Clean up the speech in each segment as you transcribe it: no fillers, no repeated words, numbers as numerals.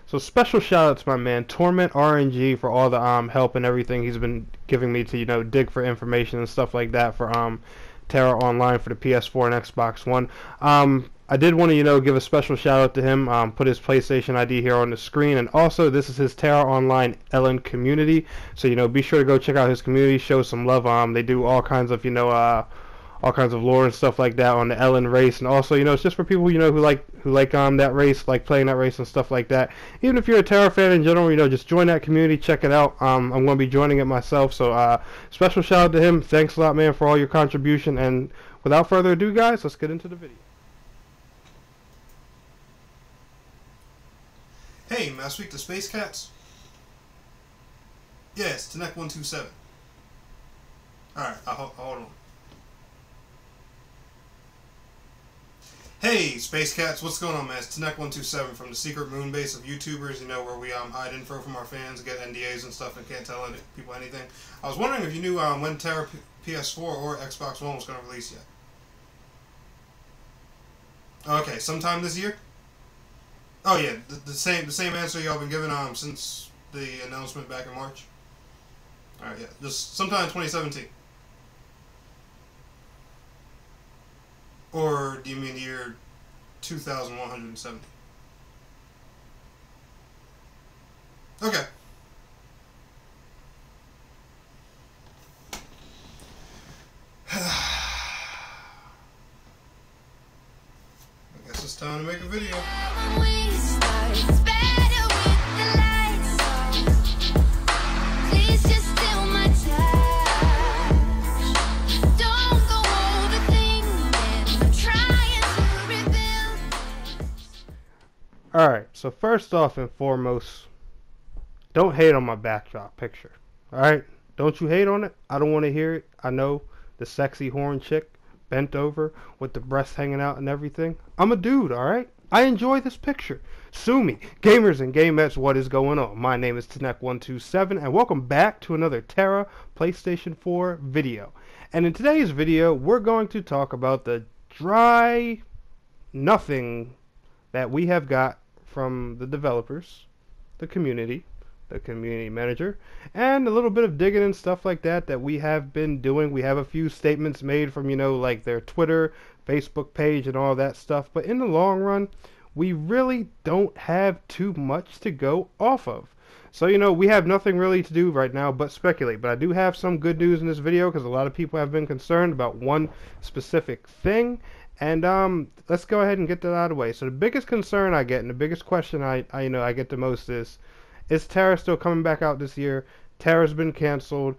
So special shout out to my man Torment RNG for all the help and everything he's been giving me to dig for information and stuff like that for Terra Online for the PS4 and Xbox One. I did want to give a special shout out to him. Put his PlayStation ID here on the screen, and also this is his Terra Online Ellen community. So be sure to go check out his community, show some love. They do all kinds of lore and stuff like that on the Ellen race, and also it's just for people who like that race, like playing that race and stuff like that. Even if you're a Terra fan in general, just join that community, check it out. I'm going to be joining it myself, so special shout out to him. Thanks a lot, man, for all your contribution. And without further ado, guys, let's get into the video. Hey, may I speak to Space Cats? Yes, to Neck 127. Alright, hold on. Hey, Space Cats, what's going on, man? It's Neck 127 from the secret moon base of YouTubers, where we hide info from our fans, get NDAs and stuff, and can't tell people anything. I was wondering if you knew when Tera PS4 or Xbox One was going to release yet. Okay, sometime this year? Oh yeah, the same answer y'all been giving since the announcement back in March. Alright, yeah, just sometime in 2017. Or do you mean the year 2170? Okay. I guess it's time to make a video. Alright, so first off and foremost, don't hate on my backdrop picture. Alright? Don't you hate on it. I don't want to hear it. I know the sexy horn chick bent over with the breasts hanging out and everything. I'm a dude, alright? I enjoy this picture. Sue me. Gamers and gamettes, what is going on? My name is Tnek127 and welcome back to another Terra PlayStation 4 video. And in today's video, we're going to talk about the dry nothing that we have got from the developers, the community manager, and a little bit of digging and stuff like that we have been doing. We have a few statements made from, like their Twitter, Facebook page and all that stuff, but in the long run, we really don't have too much to go off of. So, we have nothing really to do right now but speculate, but I do have some good news in this video because a lot of people have been concerned about one specific thing. And let's go ahead and get that out of the way. So the biggest concern I get and the biggest question I get the most is Terra still coming back out this year? Terra's been canceled.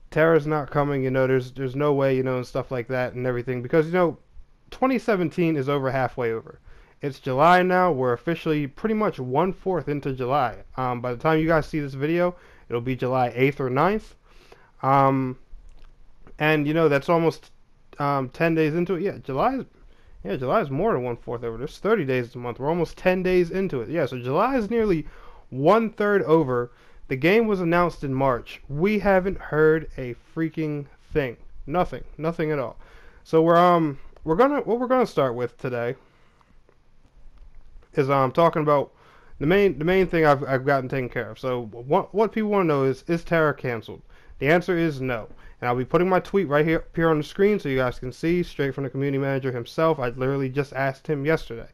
Terra's not coming. There's no way, and stuff like that and everything, because 2017 is over halfway over. It's July now. We're officially pretty much 1/4 into July. By the time you guys see this video, it'll be July 8th or 9th. And that's almost 10 days into it. July is more than 1/4 over. There's 30 days a month. We're almost 10 days into it. Yeah, so July is nearly 1/3 over. The game was announced in March. We haven't heard a freaking thing. Nothing at all. So we're gonna start with today is talking about the main thing I've gotten taken care of. So what people want to know is Terra canceled? The answer is no. And I'll be putting my tweet right here on the screen so you guys can see straight from the community manager himself. I literally just asked him yesterday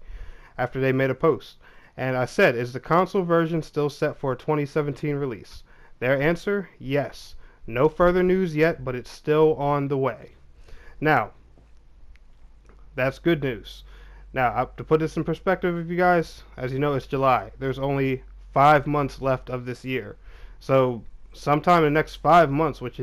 after they made a post. And I said, is the console version still set for a 2017 release? Their answer, yes. No further news yet, but it's still on the way. Now, that's good news. Now, to put this in perspective of you guys, as you know, it's July. There's only 5 months left of this year. So sometime in the next 5 months, which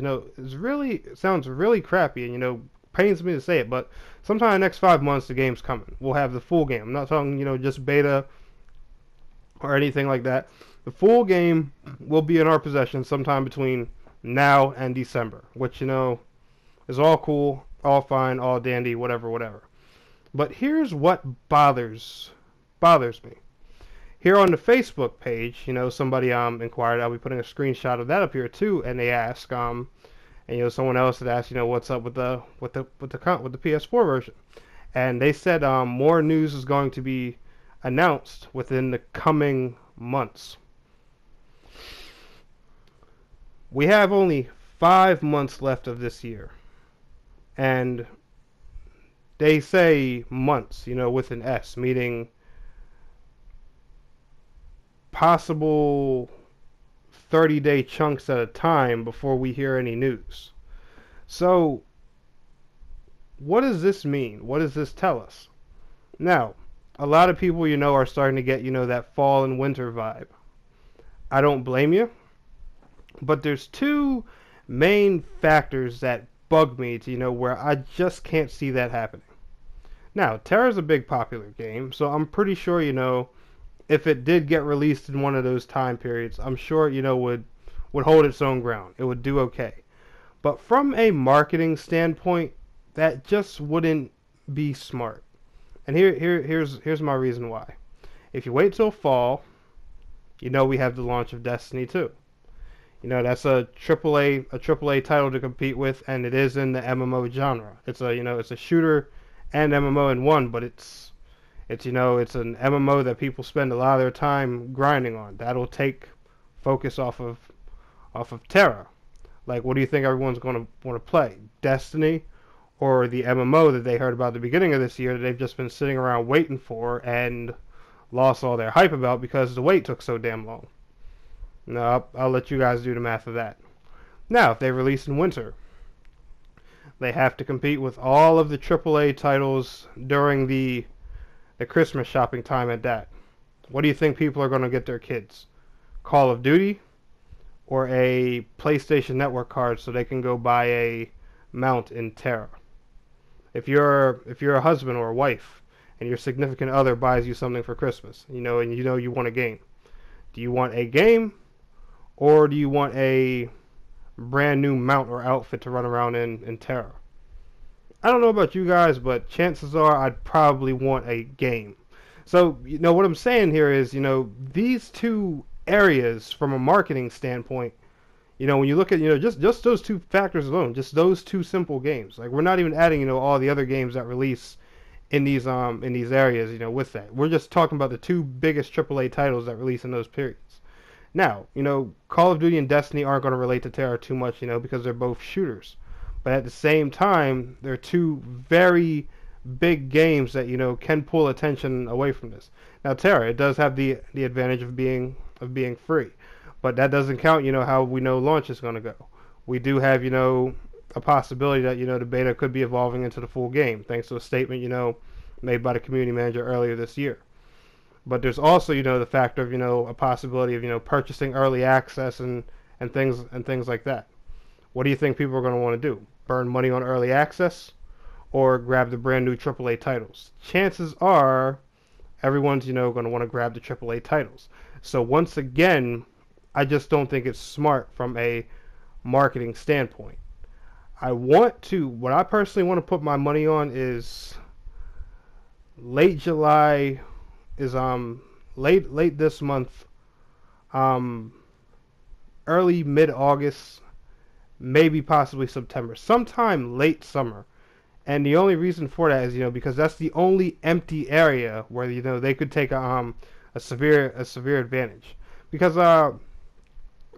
sounds really crappy, and pains me to say it, but sometime in the next 5 months the game's coming. We'll have the full game. I'm not talking just beta or anything like that. The full game will be in our possession sometime between now and December, which is all cool, all fine, all dandy, whatever. But here's what bothers me. Here on the Facebook page, somebody inquired. I'll be putting a screenshot of that up here too, and they ask, and someone else had asked, what's up with the PS4 version, and they said more news is going to be announced within the coming months. We have only 5 months left of this year. And they say months, with an S, meaning possible 30-day chunks at a time before we hear any news. So, what does this mean? What does this tell us? Now, a lot of people, are starting to get, that fall and winter vibe. I don't blame you, but there's two main factors that bug me to, where I just can't see that happening. Now, Tera's a big popular game, so I'm pretty sure, if it did get released in one of those time periods, I'm sure, would hold its own ground. It would do okay. But from a marketing standpoint, that just wouldn't be smart. And here's my reason why. If you wait till fall, we have the launch of Destiny 2. That's a AAA title to compete with, and it is in the MMO genre. It's a shooter and MMO in one, but it's an MMO that people spend a lot of their time grinding on. That'll take focus off of Tera. Like, what do you think everyone's going to want to play? Destiny or the MMO that they heard about at the beginning of this year that they've just been sitting around waiting for and lost all their hype about because the wait took so damn long? No, I'll let you guys do the math of that. Now, if they release in winter, they have to compete with all of the AAA titles during the Christmas shopping time at that. What do you think people are going to get their kids? Call of Duty or a PlayStation Network card so they can go buy a mount in Tera? If you're a husband or a wife and your significant other buys you something for Christmas, and you want a game, do you want a game or do you want a brand new mount or outfit to run around in Tera? I don't know about you guys, but chances are I'd probably want a game. So, what I'm saying here is, these two areas from a marketing standpoint, when you look at, just those two factors alone, just those two simple games. Like, we're not even adding, all the other games that release in these areas, with that. We're just talking about the two biggest AAA titles that release in those periods. Now, Call of Duty and Destiny aren't going to relate to Tera too much, because they're both shooters. But at the same time, they're two very big games that, can pull attention away from this. Now, Tera, it does have the advantage of being free. But that doesn't count, how we know launch is going to go. We do have, a possibility that, the beta could be evolving into the full game, thanks to a statement, made by the community manager earlier this year. But there's also, the factor of, a possibility of, purchasing early access and things like that. What do you think people are going to want to do? Burn money on early access or grab the brand new AAA titles? Chances are everyone's, going to want to grab the AAA titles. So once again, I just don't think it's smart from a marketing standpoint. What I personally want to put my money on is late July, is late this month, early mid-August, maybe possibly September, sometime late summer. And the only reason for that is, because that's the only empty area where, they could take a severe advantage. Because there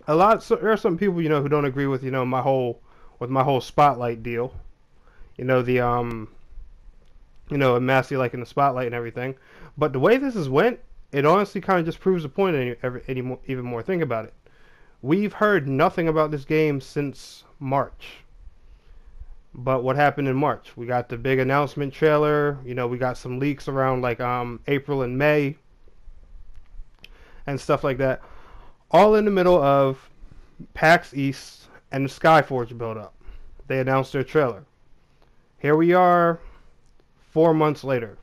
are some people, who don't agree with, my whole spotlight deal. Massey liking the spotlight and everything. But the way this has went, it honestly kind of just proves the point even more. Think about it. We've heard nothing about this game since March. But what happened in March? We got the big announcement trailer. We got some leaks around like April and May and stuff like that. All in the middle of PAX East and the Skyforge build-up. They announced their trailer. Here we are, 4 months later.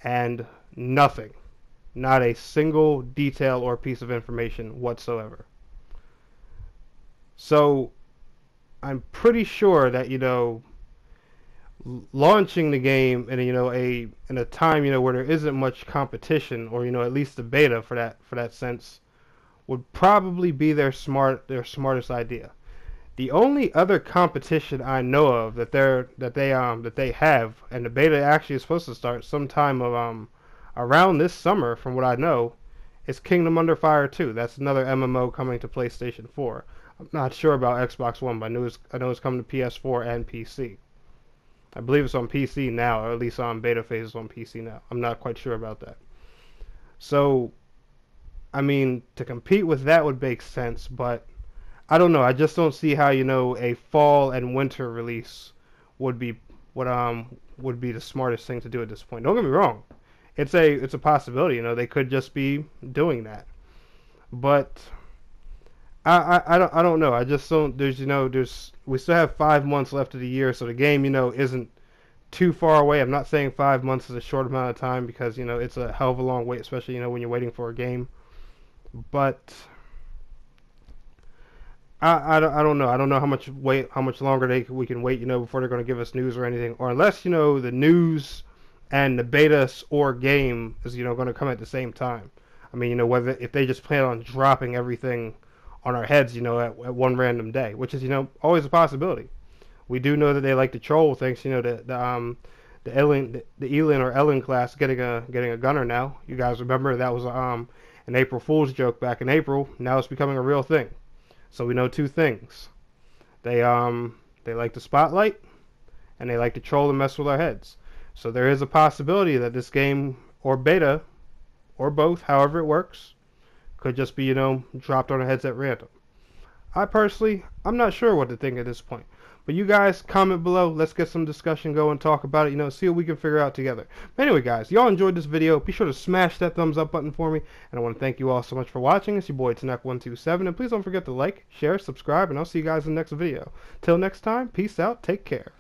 And nothing. Not a single detail or piece of information whatsoever. So, I'm pretty sure that, launching the game in a time, where there isn't much competition, or, at least the beta for that sense, would probably be their smartest idea. The only other competition I know of that they have, and the beta actually is supposed to start sometime around this summer, from what I know, is Kingdom Under Fire 2. That's another MMO coming to PlayStation 4. I'm not sure about Xbox One, but I know it's coming to PS4 and PC. I believe it's on PC now, or at least on beta phases on PC now. I'm not quite sure about that. So, I mean, to compete with that would make sense, but I don't know. I just don't see how, a fall and winter release would be would be the smartest thing to do at this point. Don't get me wrong. It's a possibility, they could just be doing that. But I don't know. I just don't. We still have 5 months left of the year, so the game isn't too far away. I'm not saying 5 months is a short amount of time because it's a hell of a long wait, especially when you're waiting for a game. But I don't know. I don't know how much longer we can wait before they're going to give us news or anything, or unless the news and the beta or game is going to come at the same time. I mean whether if they just plan on dropping everything on our heads, at one random day, which is, always a possibility. We do know that they like to troll thanks, the Elin or Ellen class getting a gunner now. You guys remember that was an April Fool's joke back in April. Now it's becoming a real thing. So we know two things. They like the spotlight, and they like to troll and mess with our heads. So there is a possibility that this game or beta, or both, however it works, could just be, dropped on our heads at random. I'm not sure what to think at this point. But you guys, comment below. Let's get some discussion going, talk about it, see what we can figure out together. But anyway, guys, y'all enjoyed this video. Be sure to smash that thumbs up button for me. And I want to thank you all so much for watching. It's your boy, Tera127. And please don't forget to like, share, subscribe, and I'll see you guys in the next video. Till next time, peace out, take care.